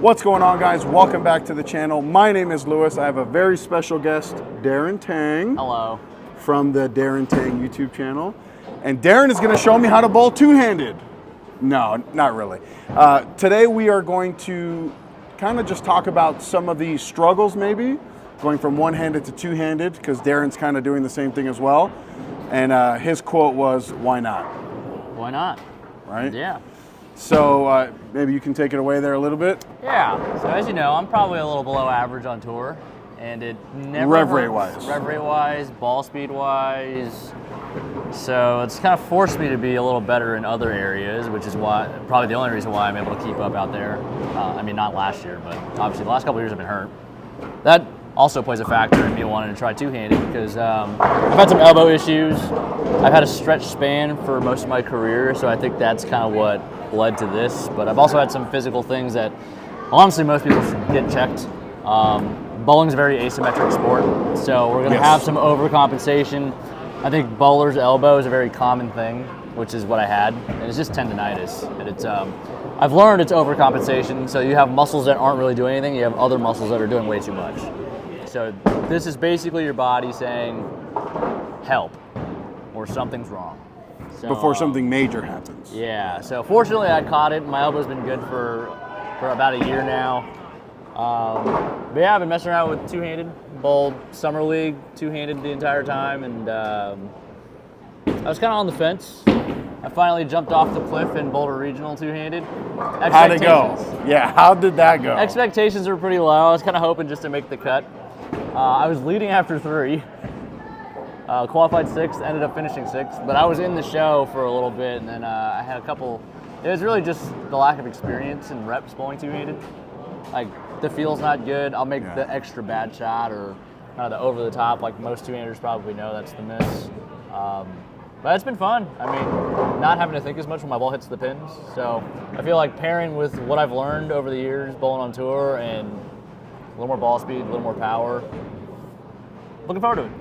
What's going on, guys? Welcome back to the channel. My name is Lewis. I have a very special guest, Darren Tang. Hello. From the Daren Tang YouTube channel. And Darren is going to show me how to bowl two-handed. No, not really. Today we are going to kind of just talk about some of the struggles, maybe, going from one-handed to two-handed, because Darren's kind of doing the same thing as well. And his quote was, "Why not?" Why not? Right? Yeah. So maybe you can take it away there a little bit. Yeah. So as you know, I'm probably a little below average on tour, and it never rev rate wise, ball speed wise. So it's kind of forced me to be a little better in other areas, which is why probably the only reason why I'm able to keep up out there. I mean, not last year, but obviously the last couple of years I've been hurt. That also plays a factor in me wanting to try two-handed because I've had some elbow issues. I've had a stretch span for most of my career, so I think that's kind of what led to this. But I've also had some physical things that honestly most people should get checked. Bowling's a very asymmetric sport, so we're going to have some overcompensation. I think bowler's elbow is a very common thing, which is what I had, and it's just tendonitis. And it's I've learned it's overcompensation, so you have muscles that aren't really doing anything, you have other muscles that are doing way too much. So this is basically your body saying, help, or something's wrong. So, before something major happens. Yeah, so fortunately I caught it. My elbow's been good for about a year now. But yeah, I've been messing around with two-handed, bowled summer league two-handed the entire time, and I was kind of on the fence. I finally jumped off the cliff and bowled a regional two-handed. How'd it go? Yeah, how did that go? Expectations were pretty low. I was kind of hoping just to make the cut. I was leading after 3. Qualified 6th, ended up finishing 6th, but I was in the show for a little bit, and then I had a couple. It was really just the lack of experience and reps bowling two-handed. Like, the feel's not good. I'll make the extra bad shot or the over the top, like most two-handers probably know that's the miss. But it's been fun. I mean, not having to think as much when my ball hits the pins. So I feel like pairing with what I've learned over the years bowling on tour and a little more ball speed, a little more power. Looking forward to it.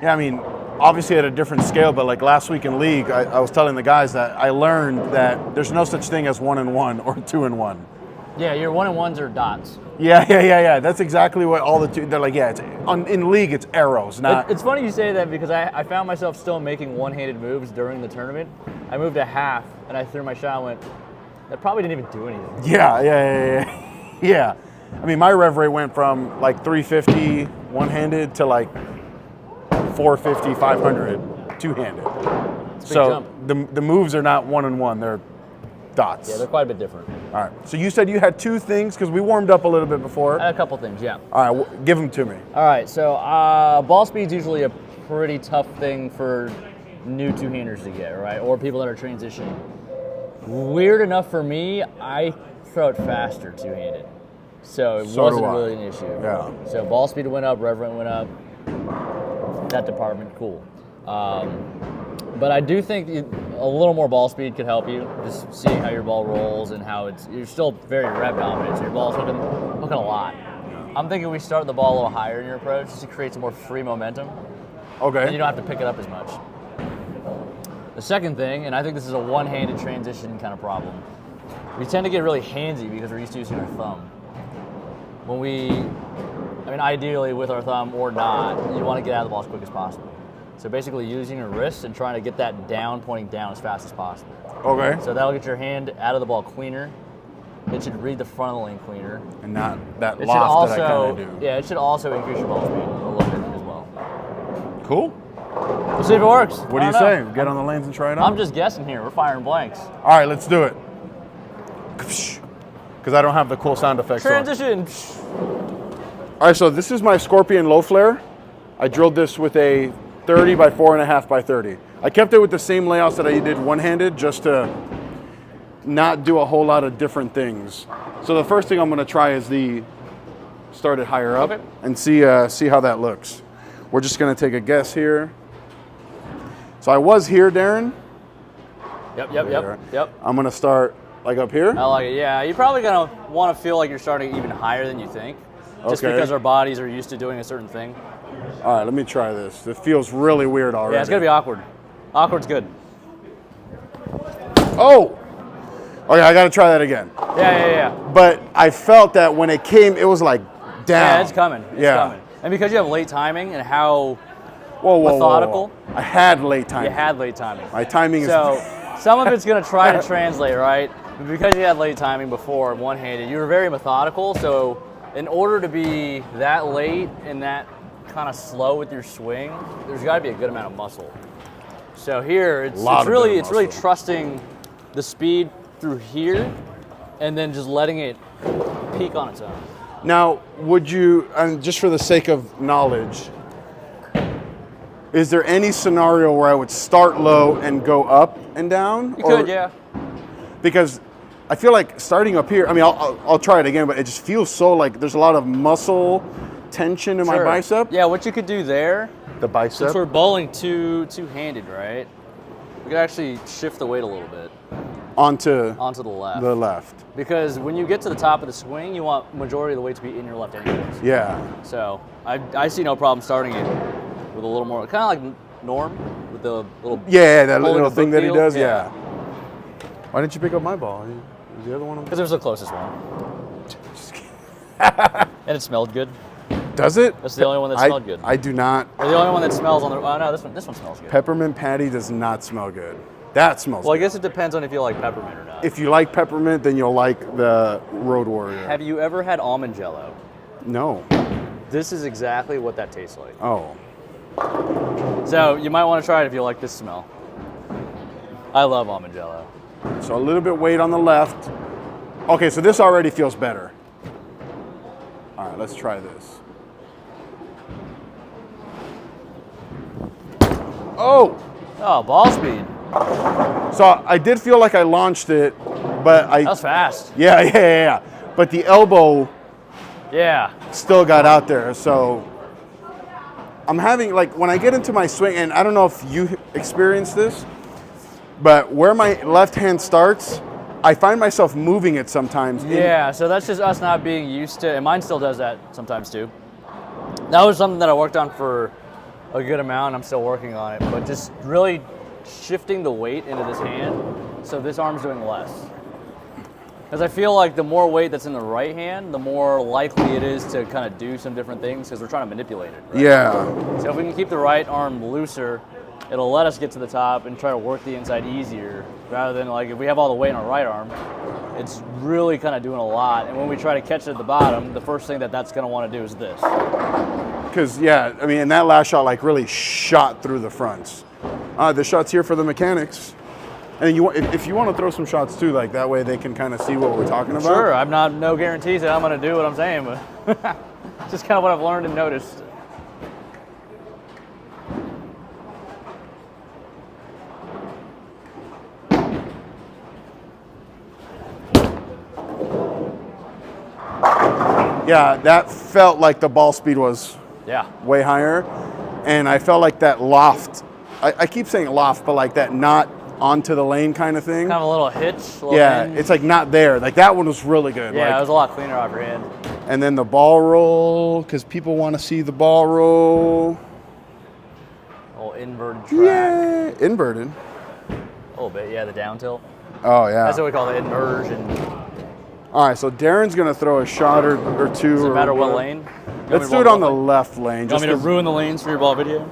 Yeah, I mean, obviously at a different scale, but like last week in league, I was telling the guys that I learned that there's no such thing as 1-1 or 2-1. Yeah, your 1-1s are dots. Yeah. That's exactly what all the two, they're like, yeah, it's, in league it's arrows, not. It's funny you say that because I found myself still making one-handed moves during the tournament. I moved a half and I threw my shot and went, that probably didn't even do anything. Yeah. I mean, my rev rate went from like 350 one-handed to like 450, 500 two-handed. So the moves are not 1-1, they're dots. Yeah, they're quite a bit different. All right, so you said you had 2 things because we warmed up a little bit before. I had a couple things, yeah. All right, give them to me. All right, so ball speed's usually a pretty tough thing for new two-handers to get, right? Or people that are transitioning. Weird enough for me, I throw it faster two-handed. So it wasn't really an issue. Yeah. So ball speed went up, rev rate went up. That department, cool. But I do think a little more ball speed could help you, just seeing how your ball rolls and how you're still very rev dominant, so your ball's hooking a lot. I'm thinking we start the ball a little higher in your approach just to create some more free momentum. Okay. And you don't have to pick it up as much. The second thing, and I think this is a one-handed transition kind of problem, we tend to get really handsy because we're used to using our thumb. Ideally with our thumb or not, you want to get out of the ball as quick as possible. So basically using your wrist and trying to get that down, pointing down as fast as possible. Okay. So that'll get your hand out of the ball cleaner. It should read the front of the lane cleaner. And not that loft that I kind of do. Yeah, it should also increase your ball speed a little bit as well. Cool. We'll see if it works. What do you say? Get on the lanes and try it out? I'm just guessing here. We're firing blanks. All right, let's do it. Because I don't have the cool sound effects Transition. All right, so this is my Scorpion low flare. I drilled this with a 30 by 4.5 by 30. I kept it with the same layouts that I did one-handed just to not do a whole lot of different things. So the first thing I'm gonna try is start it higher up and see how that looks. We're just gonna take a guess here. So I was here, Darren. Yep. I'm gonna start like up here. I like it, yeah. You're probably gonna wanna feel like you're starting even higher than you think. Just because our bodies are used to doing a certain thing. All right, let me try this. It feels really weird already. Yeah, it's gonna be awkward. Awkward's good. Oh! Okay, I got to try that again. Yeah. But I felt that when it came, it was like down. Yeah, it's coming. It's coming. And because you have late timing and how methodical. I had late timing. You had late timing. My timing is... So some of it's going to try to translate, right? But because you had late timing before, one-handed, you were very methodical. So in order to be that late and that kind of slow with your swing, there's got to be a good amount of muscle. So here, it's really trusting the speed through here and then just letting it peak on its own. Now, would you, and just for the sake of knowledge, is there any scenario where I would start low and go up and down? You could, yeah. Because I feel like starting up here, I mean, I'll try it again, but it just feels so like there's a lot of muscle tension in my bicep. Yeah, what you could do there, the bicep. since we're bowling two-handed, right? We could actually shift the weight a little bit. Onto the left. The left. Because when you get to the top of the swing, you want majority of the weight to be in your left anyways. Yeah. So I see no problem starting it with a little more, kind of like Norm with the little... Yeah, that little thing that he field. does, yeah. Why didn't you pick up my ball? Is the other one? Because it was the closest one. And it smelled good. Does it? That's the only one that smelled good. I do not. Or the only one that smells on the... Oh, no, this one smells good. Peppermint patty does not smell good. That smells good. Well, I guess it depends on if you like peppermint or not. If you like peppermint, then you'll like the Road Warrior. Have you ever had almond jello? No. This is exactly what that tastes like. Oh. So you might want to try it if you like this smell. I love almond jello. So a little bit weight on the left. Okay, so this already feels better. All right, let's try this. Oh! Oh, ball speed. So I did feel like I launched it, but That was fast. Yeah. But the elbow still got out there. So I'm having, like, when I get into my swing, and I don't know if you experience this, but where my left hand starts, I find myself moving it sometimes. Yeah, so that's just us not being used to, and mine still does that sometimes too. That was something that I worked on for a good amount. I'm still working on it, but just really shifting the weight into this hand so this arm's doing less. Because I feel like the more weight that's in the right hand, the more likely it is to kind of do some different things because we're trying to manipulate it. Right? Yeah. So if we can keep the right arm looser, it'll let us get to the top and try to work the inside easier rather than like if we have all the weight in our right arm, it's really kind of doing a lot. And when we try to catch it at the bottom, the first thing that's going to want to do is this. Because, yeah, I mean, and that last shot like really shot through the fronts. The shot's here for the mechanics. And if you want to throw some shots too, like that way they can kind of see what we're talking about. Sure, I'm not no guarantees that I'm going to do what I'm saying, but it's just kind of what I've learned and noticed. Yeah, that felt like the ball speed was way higher. And I felt like that loft, I keep saying loft, but like that not onto the lane kind of thing. Kind of a little hitch. Hinge. It's like not there. Like that one was really good. Yeah, like, it was a lot cleaner off your hand. And then the ball roll, because people want to see the ball roll. Oh, inverted track. Yeah, inverted. A little bit, yeah, the down tilt. Oh, yeah. That's what we call the inversion. All right, so Darren's going to throw a shot or two. Does it matter what lane? Let's do it on the left lane. You want me to ruin the lanes for your ball video?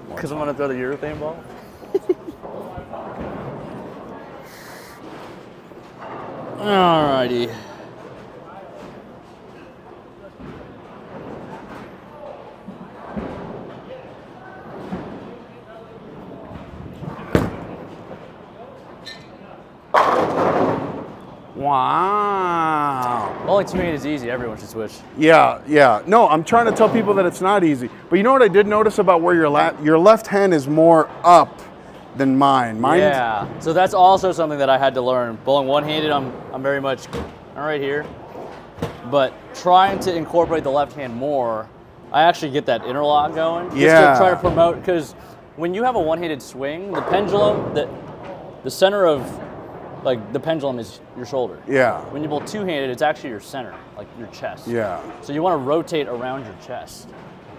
Because I'm going to throw the urethane ball? Alrighty. Wow. Bowling 2-8 is easy. Everyone should switch. Yeah. No, I'm trying to tell people that it's not easy. But you know what I did notice about where your left hand is more up than mine. Yeah. So that's also something that I had to learn. Bowling one-handed, I'm very much right here. But trying to incorporate the left hand more, I actually get that interlock going. Just to try to promote, because when you have a one-handed swing, the pendulum, the center of like the pendulum is your shoulder. Yeah. When you bowl two-handed, it's actually your center, like your chest. Yeah. So you want to rotate around your chest.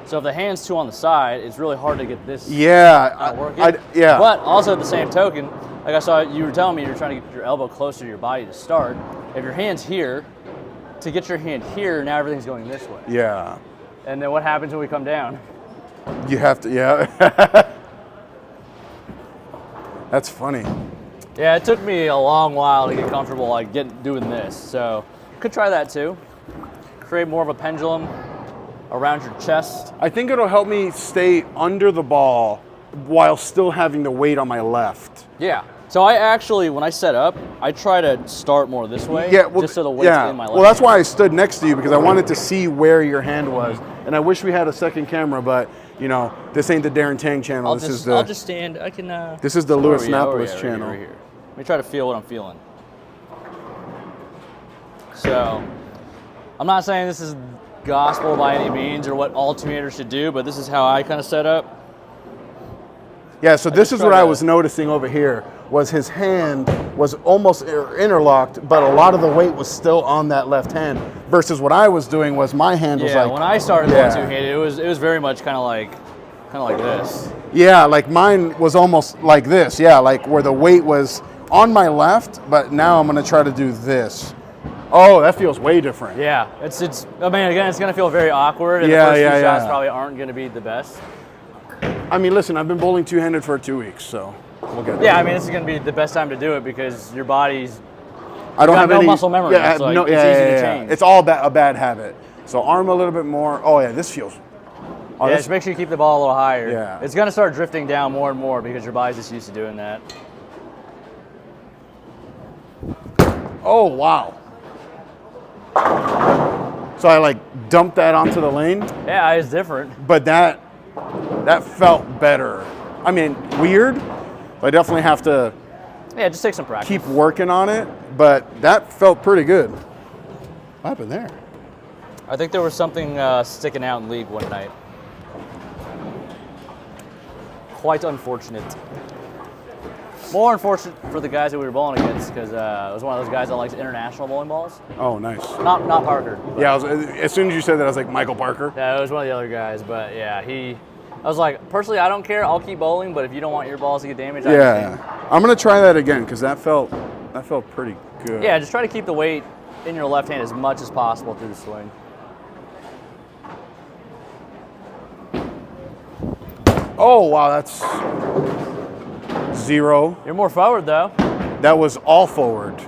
So if the hand's too on the side, it's really hard to get this Yeah, working. yeah. But also at the same token, like I saw you were telling me you're trying to get your elbow closer to your body to start. If your hand's here, to get your hand here, now everything's going this way. Yeah. And then what happens when we come down? You have to, yeah. That's funny. Yeah, it took me a long while to get comfortable like doing this. So could try that too. Create more of a pendulum around your chest. I think it'll help me stay under the ball while still having the weight on my left. Yeah. So I actually, when I set up, I try to start more this way, just so the weight's in my left. Well, that's why I stood next to you, because I wanted to see where your hand was. And I wish we had a second camera, but you know, this ain't the Darren Tang channel. I'll just stand. I can. This is the Louis Napoles channel. Right here. Let me try to feel what I'm feeling. So, I'm not saying this is gospel by any means or what all two-handers should do, but this is how I kind of set up. Yeah, so this is what I was noticing over here, was his hand was almost interlocked, but a lot of the weight was still on that left hand, versus what I was doing was my hand was like... when I started going two-handed, it was very much kind of like this. Yeah, like mine was almost like this, like where the weight was on my left, but now I'm gonna try to do this. Oh, that feels way different. Yeah, it's. I mean, again, it's gonna feel very awkward, and the first few shots probably aren't gonna be the best. I mean, listen, I've been bowling two-handed for 2 weeks, so we'll get there. Yeah, I mean, this is gonna be the best time to do it because your body's. I don't have no any muscle memory. Yeah, it's easy to change. It's all a bad habit. So arm a little bit more. Oh yeah, this feels. Oh, just make sure you keep the ball a little higher. Yeah. It's gonna start drifting down more and more because your body's just used to doing that. Oh wow. So I like dumped that onto the lane. Yeah, it's different. But that felt better. I mean, weird. I definitely have to. Yeah, just take some practice. Keep working on it, but that felt pretty good. What happened there? I think there was something sticking out in league one night. Quite unfortunate. More unfortunate for the guys that we were bowling against because it was one of those guys that likes international bowling balls. Oh, nice. Not Parker. Yeah, as soon as you said that, I was like, Michael Parker? Yeah, it was one of the other guys, but yeah, I was like, personally, I don't care. I'll keep bowling, but if you don't want your balls to get damaged, I'm going to try that again because that felt pretty good. Yeah, just try to keep the weight in your left hand as much as possible through the swing. Oh, wow, that's 0. You're more forward, though. That was all forward.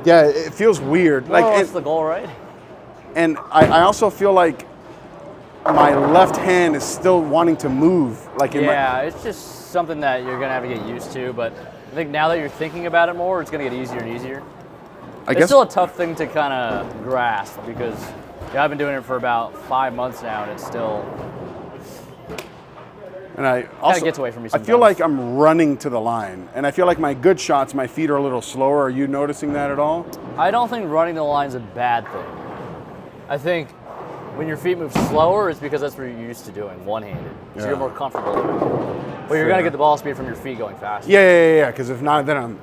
Yeah, it feels weird. Well, that's the goal, right? And I also feel like my left hand is still wanting to move. It's just something that you're going to have to get used to, but I think now that you're thinking about it more, it's going to get easier and easier. It's still a tough thing to kind of grasp because I've been doing it for about 5 months now, and it's still... And I also gets away from me sometimes. I feel like I'm running to the line, and I feel like my good shots, my feet are a little slower. Are you noticing that at all? I don't think running the line is a bad thing. I think when your feet move slower, it's because that's what you're used to doing, one-handed. So you're more comfortable doing it. But you're going to get the ball speed from your feet going faster. Yeah, because if not, then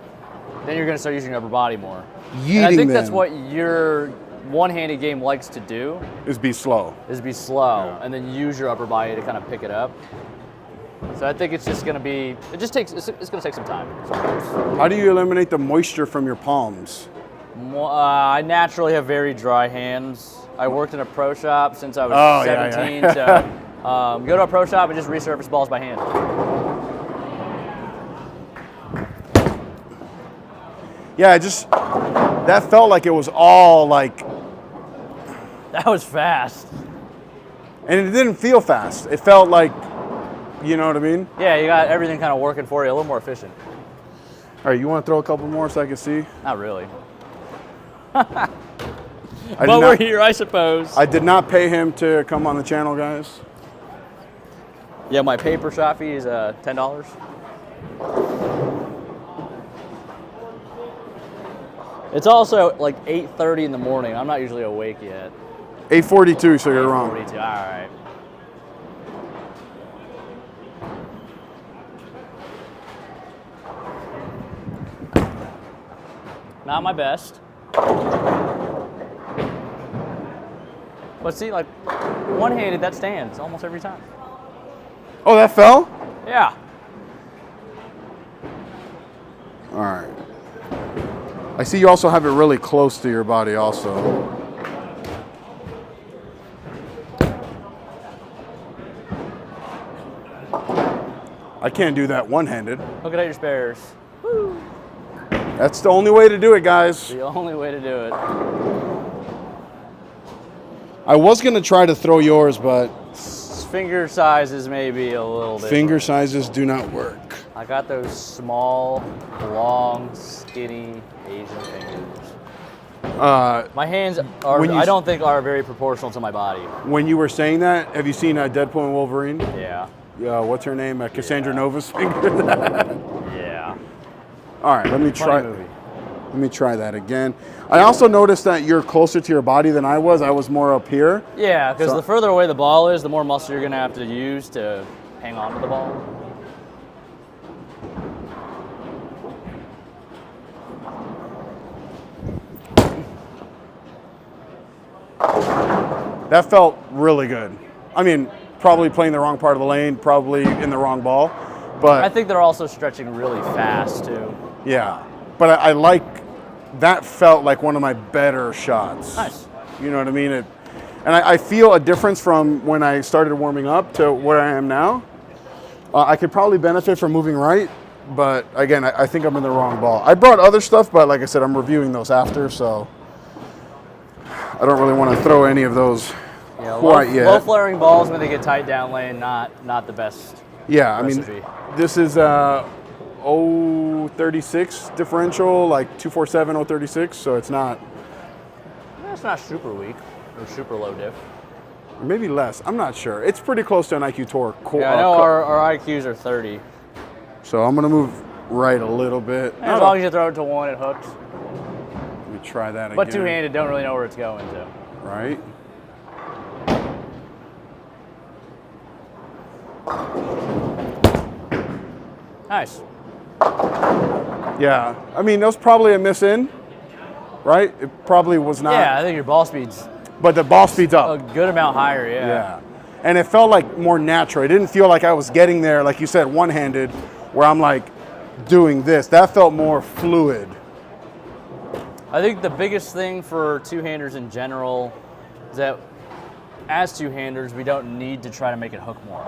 you're going to start using your upper body more. Yeeting and I think that's what your one-handed game likes to do. Is be slow. And then use your upper body to kind of pick it up. So I think it's just going to be, it's going to take some time. How do you eliminate the moisture from your palms? I naturally have very dry hands. I worked in a pro shop since I was 17, so go to a pro shop and just resurface balls by hand. Yeah, that felt like it was all like... That was fast. And it didn't feel fast. It felt like, you know what I mean? Yeah, you got everything kind of working for you, a little more efficient. All right, you want to throw a couple more so I can see? Not really. But we're here, I suppose. I did not pay him to come on the channel, guys. Yeah, my paper shot fee is $10. It's also like 8:30 in the morning. I'm not usually awake yet. 8:42, so you're wrong. 8:42, all right. Not my best. But But see, like one-handed, that stands almost every time. Oh, that fell? Yeah. All right. I see you also have it really close to your body also. I can't do that one-handed. Look at your spares. Woo. That's the only way to do it, guys. The only way to do it. I was going to try to throw yours, but Finger sizes maybe a little bit. finger sizes do not work. I got those small, long, skinny Asian fingers. My hands are, I don't think are very proportional to my body. When you were saying that, have you seen Deadpool and Wolverine? Yeah. What's her name? Cassandra Nova's finger. Yeah. All right, let me try. Funny movie. Let me try that again. I also noticed that you're closer to your body than I was. I was more up here. Yeah, because the further away the ball is, the more muscle you're going to have to use to hang on to the ball. That felt really good. I mean, probably playing the wrong part of the lane, probably in the wrong ball, but I think they're also stretching really fast too. yeah. But I like that. Felt like one of my better shots. Nice. You know what I mean? And I feel a difference from when I started warming up to where I am now. I could probably benefit from moving right, but again, I think I'm in the wrong ball. I brought other stuff, but like I said, I'm reviewing those after, so I don't really want to throw any of those quite yet. Low flaring balls when they get tight down lane, not the best. Yeah, recipe. I mean, this is 036 differential, like 247, 036, so it's not. It's not super weak or super low diff. Maybe less. I'm not sure. It's pretty close to an IQ Tour. Yeah, I know our IQs are 30. So I'm going to move right a little bit. As long as you throw it to one, it hooks. Let me try that again. But two-handed, don't really know where it's going to. Right. Nice. Yeah. I mean, that was probably a miss in, right? It probably was not. Yeah, I think your ball speed's But the ball speed's up. a good amount higher, yeah. Yeah. And it felt like more natural. It didn't feel like I was getting there, like you said, one-handed, where I'm like doing this. That felt more fluid. I think the biggest thing for two-handers in general is that as two-handers, we don't need to try to make it hook more.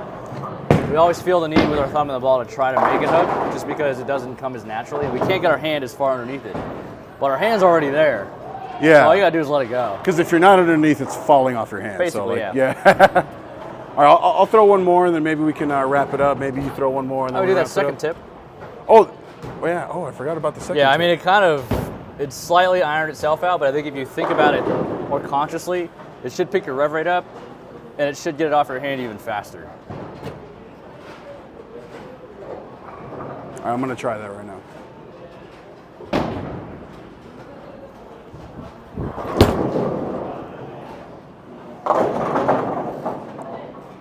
We always feel the need with our thumb in the ball to try to make it hook just because it doesn't come as naturally. We can't get our hand as far underneath it. But our hand's already there. Yeah. So all you gotta do is let it go. Because if you're not underneath, it's falling off your hand. Basically, so like, yeah. All right, I'll throw one more, and then maybe we can wrap it up. Maybe you throw one more, and I then would we do wrap that it second up. tip. Oh, yeah. Oh, I forgot about the second. Yeah, I tip. mean, it slightly ironed itself out, but I think if you think about it more consciously, it should pick your rev rate up, and it should get it off your hand even faster. All right, I'm gonna try that right now.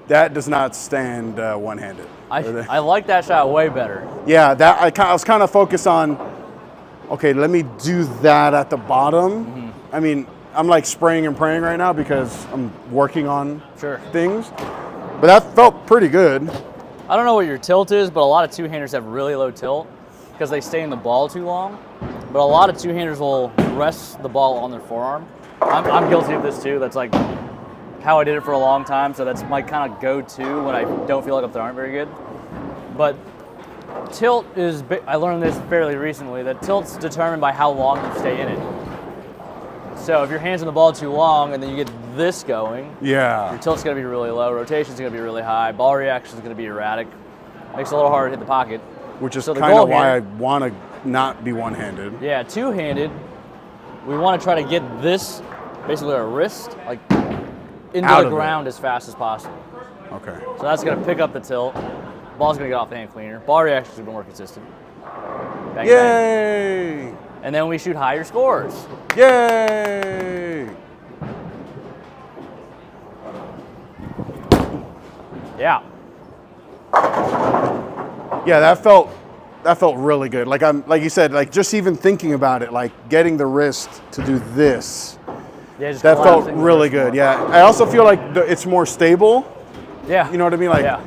That does not stand one-handed. I like that shot way better. Yeah, that I was kind of focused on. Okay, let me do that at the bottom. Mm-hmm. I mean, I'm like spraying and praying right now because I'm working on things. But that felt pretty good. I don't know what your tilt is, but a lot of two-handers have really low tilt because they stay in the ball too long. But a lot of two-handers will rest the ball on their forearm. I'm guilty of this too. That's like how I did it for a long time, so that's my kind of go-to when I don't feel like I'm throwing very good. But tilt is, I learned this fairly recently, that tilt's determined by how long you stay in it. So if your hand's on the ball too long and then you get this going, Yeah. your tilt's gonna be really low, rotation's gonna be really high, ball reaction's gonna be erratic. Makes it a little harder to hit the pocket. Which is So the kind goal of why I here- want to not be one-handed. Yeah, two-handed, we want to try to get this, basically our wrist, like into Out the of it. ground as fast as possible. Okay. So that's going to pick up the tilt. Ball's going to get off the hand cleaner. Ball reaction's going to be more consistent. Bang, bang. Yay! And then we shoot higher scores. Yay! Yeah. Yeah, that felt really good. Like you said, like just even thinking about it, like getting the wrist to do this. Yeah, just that felt collapsing really the wrist good. Yeah, I also feel like it's more stable. more. You know, I also feel like it's more stable. Yeah. You know what I mean? Like, yeah.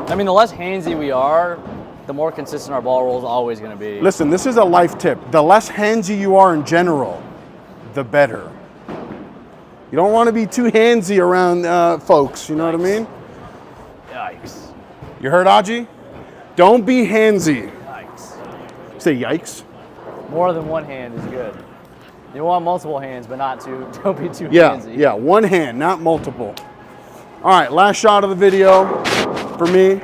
I mean, the less handsy we are, the more consistent our ball roll is always going to be. listen, this is a life tip. The less handsy you are in general, the better. You don't want to be too handsy around folks. You know what I mean? Yikes. You heard, Aji? Don't be handsy. Yikes. Say yikes. More than one hand is good. You want multiple hands, but not too. Don't be too Yeah, handsy. yeah, one hand, not multiple. All right, last shot of the video for me.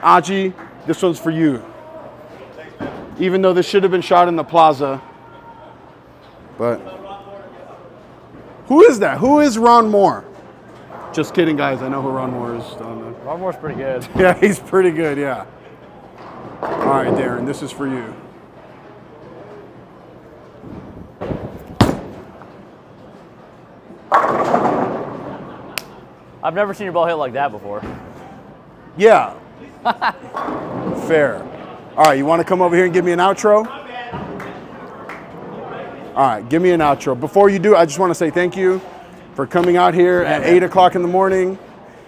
Aji, this one's for you. Even though this should have been shot in the plaza. But who is that? Who is Ron Moore? Just kidding, guys. I know who Ron Moore is. Ron Moore's pretty good. Yeah, he's pretty good, yeah. All right, Darren, this is for you. I've never seen your ball hit like that before. Yeah. Fair. All right, you want to come over here and give me an outro? All right, give me an outro. Before you do, I just want to say thank you for coming out here at 8 o'clock in the morning.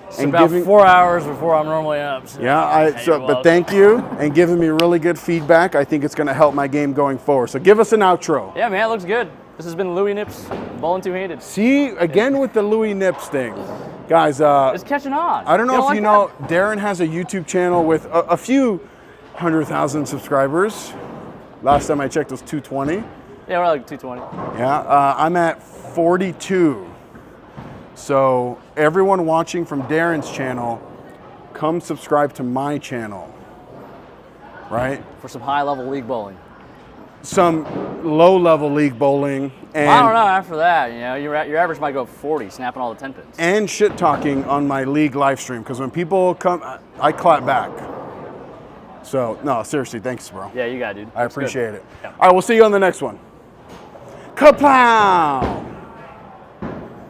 It's about 4 hours before I'm normally up. So But thank you and giving me really good feedback. I think it's going to help my game going forward. So give us an outro. Yeah, man, it looks good. This has been Louis Nips, bowling two-handed. See, again with the Louis Nips thing. Guys, It's catching on. I don't know if like you know, Darren has a YouTube channel with a few 100,000 subscribers. Last time I checked, it was 220. Yeah, we're like 220. Yeah, I'm at 42. So everyone watching from Darren's channel, come subscribe to my channel, right? For some high-level league bowling. Some low-level league bowling. And Well, I don't know, after that, you know, your average might go up 40, snapping all the 10 pins. and shit talking on my league live stream, because when people come, I clap back. So, no, seriously, thanks, bro. Yeah, you got it, dude. I Looks good. appreciate it. Yeah. All right, we'll see you on the next one. Kaplow!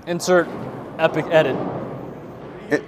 Insert epic edit. It-